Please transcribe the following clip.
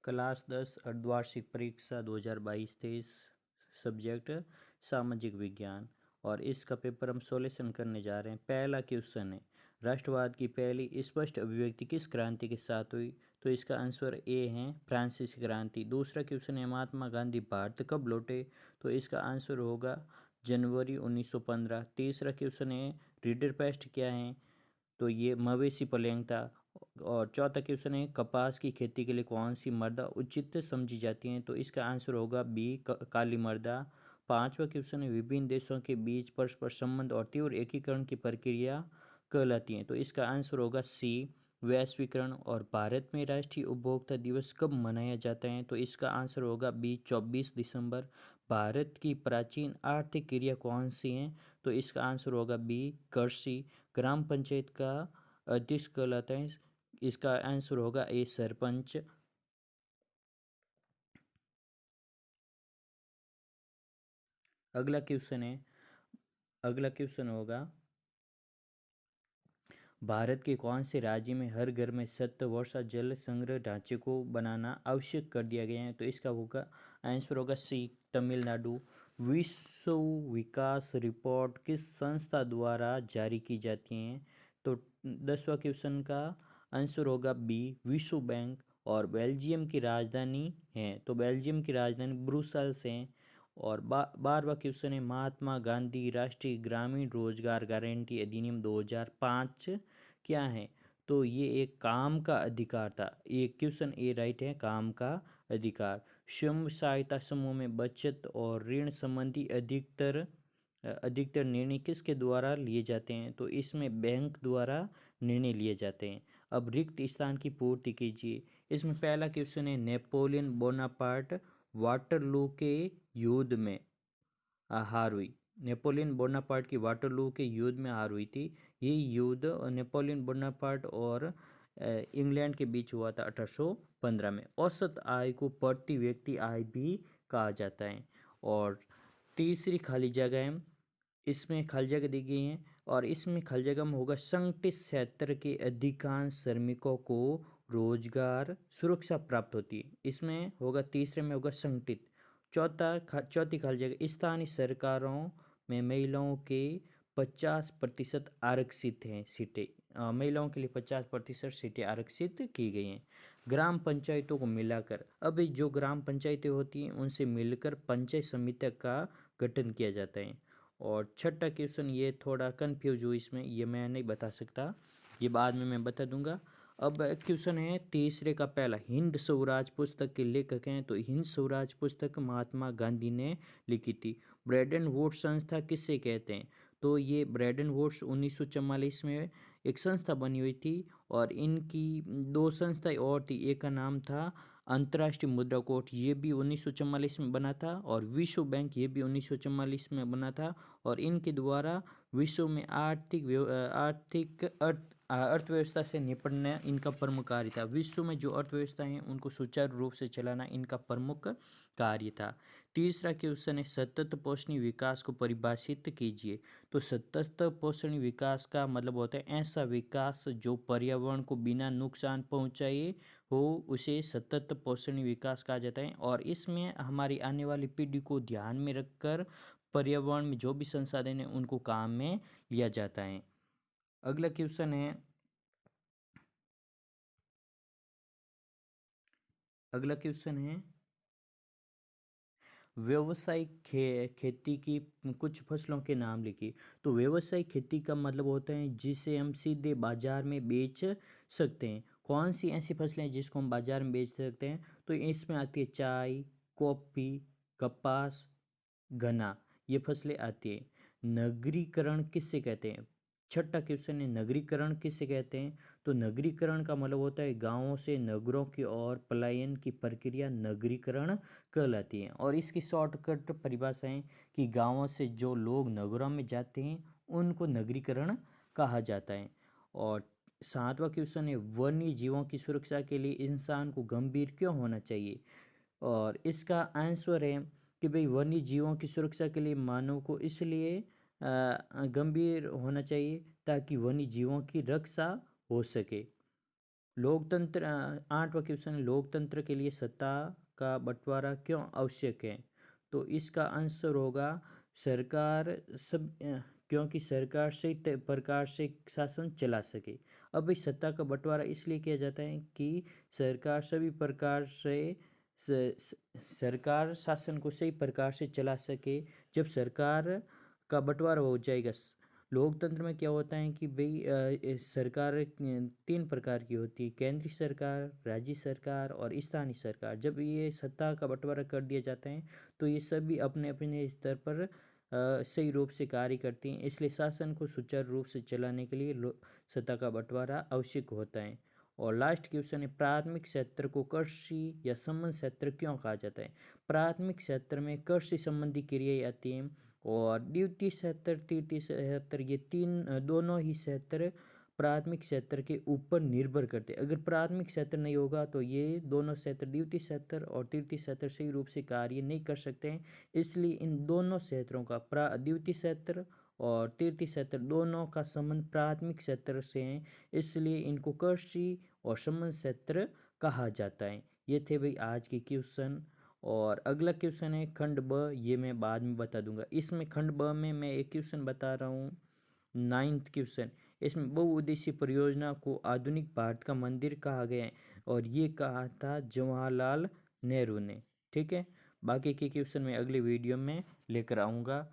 Class 10 अर्धवार्षिक परीक्षा 2022-23 subject सामाजिक विज्ञान। और इसका पेपर हम सॉल्यूशन करने जा रहे हैं। पहला क्वेश्चन है, राष्ट्रवाद की पहली स्पष्ट अभिव्यक्ति किस क्रांति के साथ हुई? तो इसका आंसर ए है फ्रांसीसी क्रांति। दूसरा क्वेश्चन है, महात्मा गांधी भारत कब लौटे? तो इसका आंसर होगा जनवरी 1915। तीसरा क्वेश्चन है, रीडर पेस्ट क्या है? तो ये मवेशी प्लेग था। और चौथा क्वेश्चन है, कपास की खेती के लिए कौन सी मृदा उचित समझी जाती है? तो इसका आंसर होगा बी काली मृदा। पांचवा क्वेश्चन है, विभिन्न देशों के बीच परस्पर संबंध और तीव्र एकीकरण की प्रक्रिया कहलाती है? तो इसका आंसर होगा सी वैश्वीकरण। और भारत में राष्ट्रीय उपभोक्ता दिवस कब मनाया जाता है? तो इसका आंसर होगा बी 24 दिसंबर। भारत की प्राचीन आर्थिक क्रिया कौन सी है? तो इसका आंसर होगा बी कृषि। ग्राम पंचायत का अध्यक्ष कहलाता है? इसका आंसर होगा ए सरपंच। अगला क्वेश्चन होगा, भारत के कौन से राज्य में हर घर में 7 वर्षा जल संग्रह ढांचे को बनाना आवश्यक कर दिया गया है? तो इसका होगा आंसर होगा सी तमिलनाडु। विश्व विकास रिपोर्ट किस संस्था द्वारा जारी की जाती है? तो 10वां क्वेश्चन का आंसर होगा बी विश्व बैंक। और बेल्जियम की राजधानी है? तो बेल्जियम की राजधानी ब्रुसेल्स है। और 12वां क्वेश्चन है, महात्मा गांधी राष्ट्रीय ग्रामीण रोजगार गारंटी अधिनियम 2005 क्या है? तो ये एक काम का अधिकार था। ये क्वेश्चन ए राइट है, काम का अधिकार। स्वयं सहायता समूह में बचत और ऋण संबंधी अधिकतर निर्णय किसके द्वारा लिए जाते हैं? तो इसमें बैंक द्वारा निर्णय लिए जाते हैं। अब रिक्त स्थान की पूर्ति कीजिए। इसमें पहला क्वेश्चन है, नेपोलियन बोनापार्ट वाटरलू के युद्ध में हार हुई। नेपोलियन बोनापार्ट की वाटरलू के युद्ध में हार हुई थी। ये युद्ध नेपोलियन बोनापार्ट और इंग्लैंड के बीच हुआ था 1815 में। औसत आय को प्रति व्यक्ति आय भी कहा जाता है। और तीसरी खाली जगह है, इसमें खाली जगह दी गई है। और इसमें खाली जगह में होगा, संगठित क्षेत्र के अधिकांश श्रमिकों को रोजगार सुरक्षा प्राप्त होती है। इसमें होगा, तीसरे में होगा संगठित। चौथी खाली जगह, स्थानीय सरकारों में महिलाओं के 50% आरक्षित हैं सीटें। महिलाओं के लिए 50% सीटें आरक्षित की गई हैं। ग्राम पंचायतों को मिलाकर, अब जो ग्राम पंचायतें होती हैं उनसे मिलकर पंचायत समिति का गठन किया जाता है। और छठा क्वेश्चन, ये थोड़ा कन्फ्यूज हुई इसमें, ये मैं नहीं बता सकता, ये बाद में मैं बता दूंगा। अब क्वेश्चन है तीसरे का पहला, हिंद स्वराज पुस्तक के लेखक हैं? तो हिंद स्वराज पुस्तक महात्मा गांधी ने लिखी थी। ब्रेडन वुड्स संस्था किससे कहते हैं? तो ये ब्रेडन वुड्स 1944 में एक संस्था बनी हुई थी। और इनकी दो संस्थाएं और थी, एक का नाम था अंतर्राष्ट्रीय मुद्रा कोष, ये भी 1944 में बना था। और विश्व बैंक, ये भी 1944 में बना था। और इनके द्वारा विश्व में अर्थव्यवस्था से निपटना इनका प्रमुख कार्य था। विश्व में जो अर्थव्यवस्था है उनको सुचारू रूप से चलाना इनका प्रमुख कार्य था। तीसरा क्वेश्चन है, सतत पोषणीय विकास को परिभाषित कीजिए। तो सतत पोषणीय विकास का मतलब होता है ऐसा विकास जो पर्यावरण को बिना नुकसान पहुंचाए हो, उसे सतत पोषणीय विकास कहा जाता है। और इसमें हमारी आने वाली पीढ़ी को ध्यान में रखकर पर्यावरण में जो भी संसाधन है उनको काम में लिया जाता है। अगला क्वेश्चन है, व्यवसायिक खेती की कुछ फसलों के नाम लिखिए। तो व्यवसायिक खेती का मतलब होता है जिसे हम सीधे बाजार में बेच सकते हैं। कौन सी ऐसी फसलें हैं जिसको हम बाजार में बेच सकते हैं? तो इसमें आती है चाय, कॉफ़ी, कपास, गन्ना, ये फसलें आती हैं। नगरीकरण किससे कहते हैं? छठा क्वेश्चन है, नगरीकरण किससे कहते हैं? तो नगरीकरण का मतलब होता है गांवों से नगरों की ओर पलायन की प्रक्रिया नगरीकरण कहलाती है। और इसकी शॉर्टकट परिभाषा है कि गांवों से जो लोग नगरों में जाते हैं उनको नगरीकरण कहा जाता है। और सातवां क्वेश्चन है, वन्य जीवों की सुरक्षा के लिए इंसान को गंभीर क्यों होना चाहिए? और इसका आंसर है कि भाई वन्य जीवों की सुरक्षा के लिए मानव को इसलिए गंभीर होना चाहिए ताकि वन्य जीवों की रक्षा हो सके। लोकतंत्र 8वां क्वेश्चन, लोकतंत्र के लिए सत्ता का बंटवारा क्यों आवश्यक है? तो इसका आंसर होगा सरकार सब क्योंकि सरकार सही प्रकार से शासन चला सके। अब इस सत्ता का बंटवारा इसलिए किया जाता है कि सरकार सभी प्रकार से सरकार शासन को सही प्रकार से चला सके। जब सरकार का बंटवारा हो जाएगा, लोकतंत्र में क्या होता है कि भाई सरकार 3 प्रकार की होती है, केंद्रीय सरकार, राज्य सरकार और स्थानीय सरकार। जब ये सत्ता का बंटवारा कर दिया जाता है तो ये सभी अपने अपने स्तर पर सही रूप से कार्य करती हैं। इसलिए शासन को सुचारू रूप से चलाने के लिए सत्ता का बंटवारा आवश्यक होता है। और लास्ट क्वेश्चन है, प्राथमिक क्षेत्र को कृषि या संबंध क्षेत्र क्यों कहा जाता है? प्राथमिक क्षेत्र में कृषि संबंधी क्रियाएं आती हैं और द्वितीय क्षेत्र, तृतीय क्षेत्र, ये दोनों ही क्षेत्र प्राथमिक क्षेत्र के ऊपर निर्भर करते हैं। अगर प्राथमिक क्षेत्र नहीं होगा तो ये दोनों क्षेत्र, द्वितीय क्षेत्र और तृतीय क्षेत्र, सही रूप से कार्य नहीं कर सकते हैं। इसलिए इन दोनों क्षेत्रों का द्वितीय क्षेत्र और तृतीय क्षेत्र दोनों का संबंध प्राथमिक क्षेत्र से है, इसलिए इनको कृषि और संबंध क्षेत्र कहा जाता है। ये थे भाई आज के क्वेश्चन। और अगला क्वेश्चन है खंड ब, ये मैं बाद में बता दूंगा। इसमें खंड ब में मैं एक क्वेश्चन बता रहा हूँ, 9th क्वेश्चन। इसमें बहुउद्देशीय परियोजना को आधुनिक भारत का मंदिर कहा गया है और ये कहा था जवाहरलाल नेहरू ने। ठीक है, बाकी के क्वेश्चन मैं अगले वीडियो में लेकर आऊँगा।